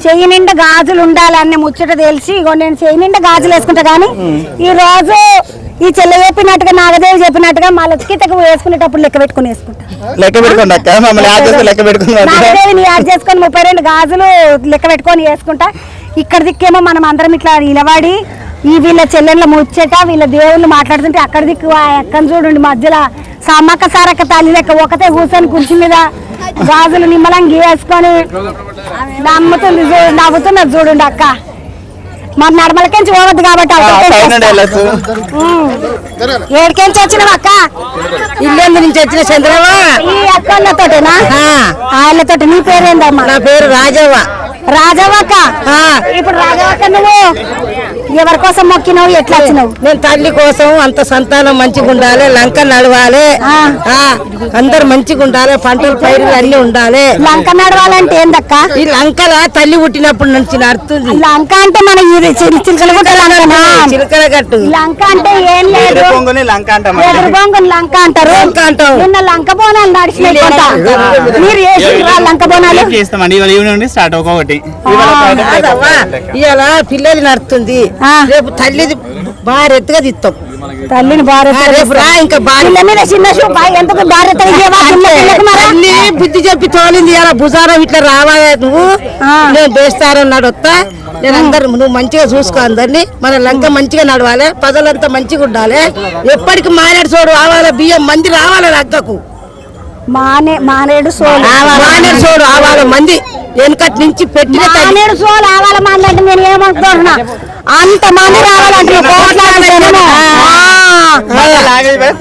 చెయ్యి నిండా గాజులు ఉండాలన్న ముచ్చట తెలిసి ఇగో నేను చెయ్యి నిండా గాజులు వేసుకుంటా కానీ ఈ రోజు ఈ చెల్లె చెప్పినట్టుగా నాగదేవి చెప్పినట్టుగా మా లక్కితకు వేసుకునేటప్పుడు లెక్క పెట్టుకుని వేసుకుంటా. నాగదేవిని యాడ్ చేసుకొని 32 గాజులు లెక్క పెట్టుకొని వేసుకుంటా. ఇక్కడ దిక్కేమో మనం అందరం ఇట్లా నిలబడి ఈ వీళ్ళ చెల్లెళ్ళ ముచ్చట వీళ్ళ దేవుళ్ళు మాట్లాడుతుంటే అక్కడ దిక్కు ఎక్కని చూడండి మధ్యలో సమ్మక్క సారక్క తల్లి లెక్క ఒకటే కూర్చొని కుర్చీ మీద గాజులు నిమ్మలంగా వేసుకొని నమ్ముతుంది నవ్వుతున్నది చూడండి అక్క. మరి నడమలకెంచి పోవద్దు కాబట్టి ఏడికెంచి వచ్చినావు అక్క? ఇల్లు నుంచి వచ్చిన చంద్రమ్మ. ఈ అక్కలతోటేనా? వాళ్ళతో. నీ పేరేందమ్మా? నా పేరు రాజవ్వ. రాజవ్వక్క. ఇప్పుడు రాజవ్వక్క నువ్వు ఎవరి కోసం మొక్కినావు, ఎట్లా వచ్చినావు? నేను తల్లి కోసం అంత సంతానం మంచిగా ఉండాలి, లంక నడవాలి, అందరు మంచిగా ఉండాలి, పంటలు పైరులు అన్ని ఉండాలి. లంక నడవాలంటే ఏందక్క? ఈ లంకల తల్లి పుట్టినప్పటి నుంచి నడుతుంది. లంక అంటే మన చిలకల గట్టు. లంక అంటే ఏం లేదు, ఎదురుగొంగుని లంక అంటారు. నిన్న లంక బోనాలు నడిచినాయి. మీరు లంక బోనాలు ఇలా పిల్లలు నడుతుంది, రేపు తల్లిది బాగా ఎత్తుగా తీస్తాం. తల్లిని ఇంకా చిన్న ఎందుకు తల్లి బుద్ధి చెప్పి తోలింది. ఇలా భుజారం ఇట్లా రావాలి నువ్వు, నేను వేస్తారన్నాడు వస్తా. నేను అందరు నువ్వు మంచిగా చూసుకో అందరినీ, మన లంక మంచిగా నడవాలి, పదలంతా మంచిగా ఉండాలి. ఎప్పటికి మానేడు చూడు రావాలి, బియ్యం మంది రావాలి లంకకు. మానేడు చూడు రావాలి మంది వెనకటి నుంచి పెట్టిన మానేడు సోలు ఆవాల మంది అంటే నేను ఏమనుకుంటున్నా, అంత మంది రావాలంటే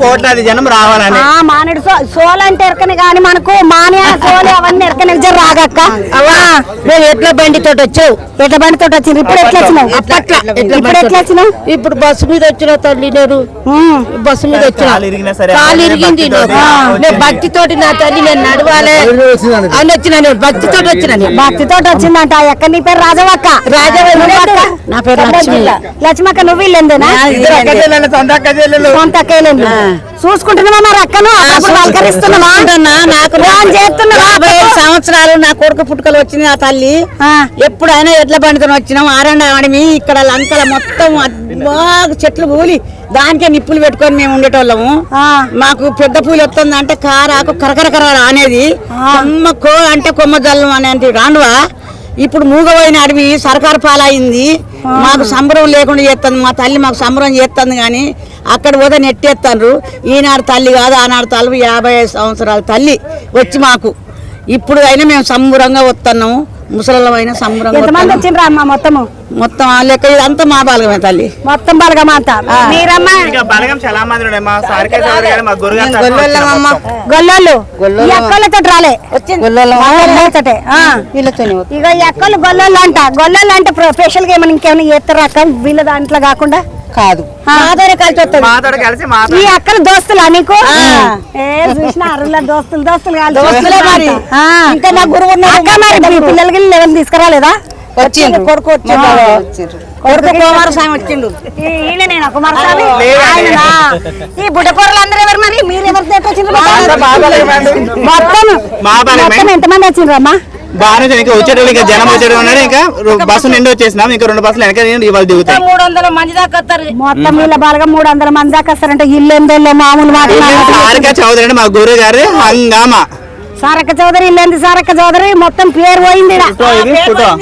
కోట్లాది జనం రావాలని. మానేడు సోలు అంటే ఎరకనే గాని మనకు మానే సోలు అవన్నీ ఎరకనే రాగక్క. మేము ఎట్ల బండితో వచ్చావు, ఎట్ల బండితో వచ్చింది. ఇప్పుడు ఎట్లా వచ్చినావు? ఇప్పుడు ఎట్లా వచ్చినావు? ఇప్పుడు బస్సు మీద వచ్చిన తల్లి నేను బస్సు మీద వచ్చిన కాలు ఇరిగింది. నేను భక్తితోటి నా తల్లి నేను నడవాలి అని వచ్చిన, నేను భక్తితోటి వచ్చిన. భక్తితోటి వచ్చిందంట. ఎక్కడ నీ పేరు రాజవక్క? రాజవ. నా పేరు లక్ష్మి. లక్ష్మక్క నువ్వు ఇల్లేందేనా? సొంత అక్కలు చూసుకుంటున్నావా మరి అక్కను? పలకరిస్తున్నావా? నాకు 57 సంవత్సరాలు నా కొడుకు పుట్టుకలు వచ్చింది. ఆ తల్లి ఎప్పుడైనా ఎడ్ల బండితో వచ్చినాం. ఆడండి ఇక్కడ లంకల మొత్తం బాగా చెట్లు కూలి దానికే నిప్పులు పెట్టుకొని మేము ఉండేటోళ్ళము. మాకు పెద్ద పూలు వస్తుంది అంటే కారాకు కరకర అనేది, కొమ్మ అంటే కొమ్మ జల్లం అనేది రాండువా. ఇప్పుడు మూగపోయిన అడవి సర్కారు పాలైంది. మాకు సంబరం లేకుండా చేస్తుంది మా తల్లి, మాకు సంబరం చేస్తుంది. కానీ అక్కడ పోతే నెట్టేస్తాను. ఈనాడు తల్లి కాదు, ఆనాడు తల్లి 55 సంవత్సరాల తల్లి వచ్చి మాకు ఇప్పుడు అయినా మేము సంబరంగా వస్తున్నాము. ముసలమైన సంబరంగా. ఎంతమంది వచ్చిండ్రా అమ్మ? మొత్తం లెక్క ఇదంతా మా బలగమే తల్లి, మొత్తం బలగం అంతా. మీరమ్మా గొల్లోళ్ళు ఎక్కలతో రాలే ఇక ఎక్కలు గొల్లోళ్ళు అంట. గొల్లోళ్ళు అంటే స్పెషల్ గా ఏమైనా ఇంకేమైనా చేస్తారా అక్క వీళ్ళ దాంట్లో కాకుండా? కాదు, కలిసి ఈ అక్కల దోస్తులా నీకు? చూసిన అరుల దోస్తులు మరి ఇంకా నా గురువు మరి పిల్లలకి లెవెల్ తీసుకురాలేదా? వచ్చిండు కొడుకు, కొడుకు కుమారస్వామి వచ్చిండు. నేను కుమారస్వామి. ఈ బుడ్డకూరలు అందరూ ఎవరు మరి? మీరు ఎవరు వచ్చిండ్రు? మొత్తం ఎంతమంది వచ్చిండ్రు అమ్మా? బాగానే వచ్చేటప్పుడు ఇంకా జనం వచ్చేటప్పుడు ఉన్నాడు. ఇంకా బస్సు నిండి వచ్చేసినాం. ఇంకా 2 బస్సులు వెనక ఇవాళ దిగుతాం. 300 మంది దాకా వస్తారు. మొత్తం వీళ్ళ బాగా 300 మంది దాకా వస్తారంటే ఇల్లు ఏందో మామూలు సారక్క చౌదరి అంటే మా గురువు గారి హంగామా. సారక్క చౌదరి ఇల్లేంది సారక్క చౌదరి మొత్తం పేరు పోయింది.